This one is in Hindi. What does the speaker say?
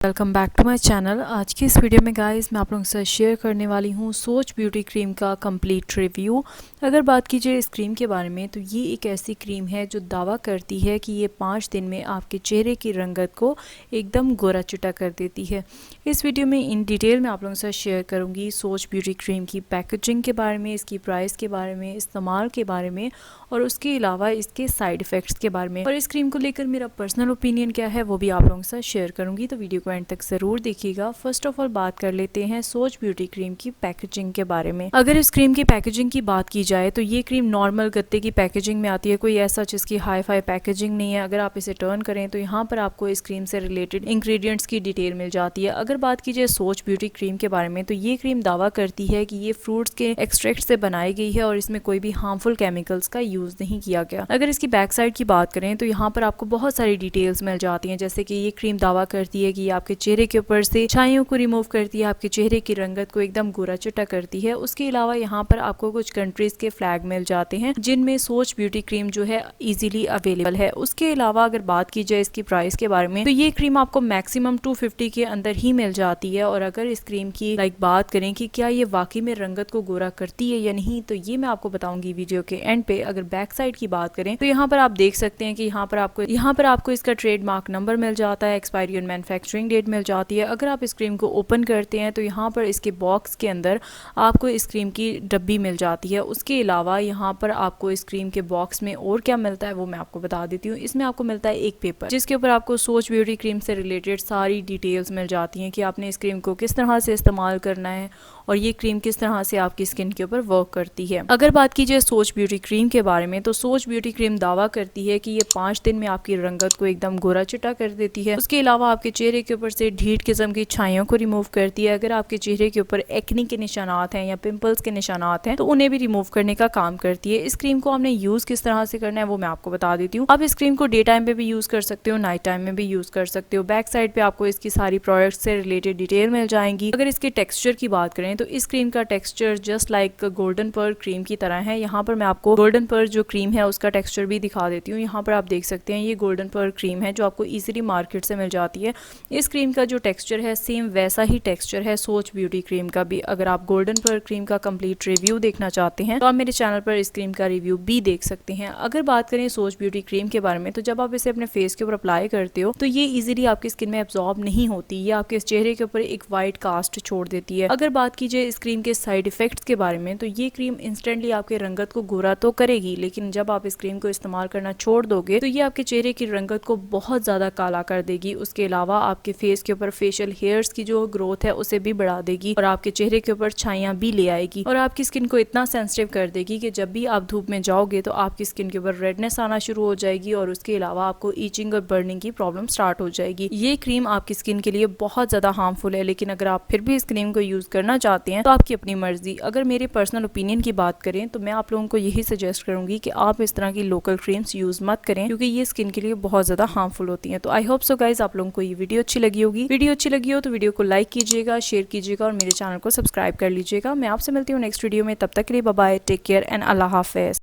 Welcome back to my channel. आज की इस वीडियो में गाइस मैं आप लोगों के साथ शेयर करने वाली हूँ सोच ब्यूटी क्रीम का कंप्लीट रिव्यू। अगर बात कीजिए इस क्रीम के बारे में तो ये एक ऐसी क्रीम है जो दावा करती है कि ये 5 दिन में आपके चेहरे की रंगत को एकदम गोरा चिटा कर देती है। इस वीडियो में इन डिटेल में आप लोगों के साथ शेयर करूँगी सोच ब्यूटी क्रीम की पैकेजिंग के बारे में, इसकी प्राइस के बारे में, इस्तेमाल के बारे में और उसके अलावा इसके साइड इफ़ेक्ट्स के बारे में। और इस क्रीम को लेकर मेरा पर्सनल ओपिनियन क्या है वो भी आप लोगों के साथ शेयर करूँगी, तो वीडियो एंड तक जरूर देखिएगा। फर्स्ट ऑफ ऑल बात कर लेते हैं सोच ब्यूटी क्रीम की पैकेजिंग के बारे में। अगर इस क्रीम की पैकेजिंग की बात की जाए तो ये क्रीम नॉर्मल गत्ते की पैकेजिंग में आती है, कोई ऐसा जिसकी हाई फाई पैकेजिंग नहीं है। अगर आप इसे टर्न करें तो यहाँ पर आपको इस क्रीम से रिलेटेड इंग्रेडिएंट्स की डिटेल मिल जाती है। अगर बात की जाए सोच ब्यूटी क्रीम के बारे में तो ये क्रीम दावा करती है कि ये फ्रूट्स के एक्सट्रैक्ट से बनाई गई है और इसमें कोई भी हार्मफुल केमिकल्स का यूज नहीं किया गया। अगर इसकी बैक साइड की बात करें तो यहाँ पर आपको बहुत सारी डिटेल्स मिल जाती हैं, जैसे कि ये क्रीम दावा करती है कि ये आपके चेहरे के ऊपर से छाइयों को रिमूव करती है, आपके चेहरे की रंगत को एकदम गोरा चिटा करती है। उसके अलावा यहाँ पर आपको कुछ कंट्रीज के फ्लैग मिल जाते हैं जिनमें सोच ब्यूटी क्रीम जो है इजीली अवेलेबल है। उसके अलावा अगर बात की जाए इसकी प्राइस के बारे में तो ये क्रीम आपको मैक्सिमम 250 के अंदर ही मिल जाती है। और अगर इस क्रीम की बात करें कि क्या ये वाकई में रंगत को गोरा करती है या नहीं, तो ये मैं आपको बताऊंगी वीडियो के एंड पे। अगर बैक साइड की बात करें तो यहाँ पर आप देख सकते हैं कि यहाँ पर आपको इसका ट्रेडमार्क नंबर मिल जाता है, एक्सपायरी और मैन्युफैक्चरिंग डेट मिल जाती है। अगर आप इस क्रीम को ओपन करते हैं तो यहाँ पर इसके बॉक्स के अंदर आपको इस क्रीम की डब्बी मिल जाती है। उसके अलावा यहाँ पर आपको इस क्रीम के बॉक्स में और क्या मिलता है वो मैं आपको बता देती हूँ। इसमें आपको मिलता है एक पेपर जिसके ऊपर आपको सोच ब्यूटी क्रीम से रिलेटेड सारी डिटेल्स मिल जाती हैं कि आपने इस क्रीम को किस तरह से इस्तेमाल करना है और ये क्रीम किस तरह से आपकी स्किन के ऊपर वर्क करती है। अगर बात की जाए सोच ब्यूटी क्रीम के बारे में तो सोच ब्यूटी क्रीम दावा करती है कि ये 5 दिन में आपकी रंगत को एकदम गोरा चिटा कर देती है। उसके अलावा आपके चेहरे के ऊपर से ढीठ किस्म की छाइयों को रिमूव करती है। अगर आपके चेहरे के ऊपर एक्नी के निशानात हैं या पिंपल्स के निशानात हैं तो उन्हें भी रिमूव करने का काम करती है। इस क्रीम को हमने यूज किस तरह से करना है वो मैं आपको बता देती हूँ। आप इस क्रीम को डे टाइम पे भी यूज कर सकते हो, नाइट टाइम में भी यूज कर सकते हो। बैक साइड पे आपको इसकी सारी प्रोडक्ट्स से रिलेटेड डिटेल मिल जाएंगी। अगर इसके टेक्सचर की बात करें तो इस क्रीम का texture just like golden pearl cream की तरह है। यहाँ पर मैं आपको गोल्डन पर्ल जो क्रीम है उसका टेक्सचर भी दिखा देती हूँ। यहाँ पर आप देख सकते हैं ये गोल्डन पर्ल क्रीम है जो आपको इजीली मार्केट से मिल जाती है। इस क्रीम का जो टेक्सचर है सेम वैसा ही टेक्सचर है सोच ब्यूटी क्रीम का भी। अगर आप गोल्डन पर्ल क्रीम का कंप्लीट रिव्यू देखना चाहते हैं तो आप मेरे चैनल पर इस क्रीम का रिव्यू भी देख सकते हैं। अगर बात करें सोच ब्यूटी क्रीम के बारे में तो जब आप इसे अपने फेस के ऊपर अप्लाई करते हो तो ये इजीली आपकी स्किन में एब्जॉर्ब नहीं होती, ये आपके चेहरे के ऊपर एक वाइट कास्ट छोड़ देती है। अगर बात की जाए इस क्रीम के साइड इफेक्ट्स के बारे में तो ये क्रीम इंस्टेंटली आपके रंगत को गोरा तो करेगी, लेकिन जब आप इस क्रीम को इस्तेमाल करना छोड़ दोगे तो ये आपके चेहरे की रंगत को बहुत ज्यादा काला कर देगी। उसके अलावा आपके फेस के ऊपर फेशियल हेयर्स की जो ग्रोथ है उसे भी बढ़ा देगी और आपके चेहरे के ऊपर छाइयां भी ले आएगी और आपकी स्किन को इतना सेंसिटिव कर देगी कि जब भी आप धूप में जाओगे तो आपकी स्किन के ऊपर रेडनेस आना शुरू हो जाएगी और उसके अलावा आपको ईचिंग और बर्निंग की प्रॉब्लम स्टार्ट हो जाएगी। ये क्रीम आपकी स्किन के लिए बहुत ज्यादा हार्मफुल है, लेकिन अगर आप फिर भी इस क्रीम को यूज करना चाहते हैं तो आपकी अपनी मर्जी। अगर मेरे पर्सनल ओपिनियन की बात करें तो मैं आप लोगों को यही सजेस्ट करूंगी कि आप इस तरह की लोकल क्रीम्स यूज मत करें क्योंकि ये स्किन के लिए बहुत ज्यादा हार्मफुल होती हैं। तो आई होप सो गाइज आप लोगों को ये वीडियो अच्छी लगी होगी। वीडियो अच्छी लगी हो तो वीडियो को लाइक कीजिएगा, शेयर कीजिएगा और मेरे चैनल को सब्सक्राइब कर लीजिएगा। मैं आपसे मिलती हूँ नेक्स्ट वीडियो में, तब तक के लिए bye bye, take care and अल्लाह हाफिज।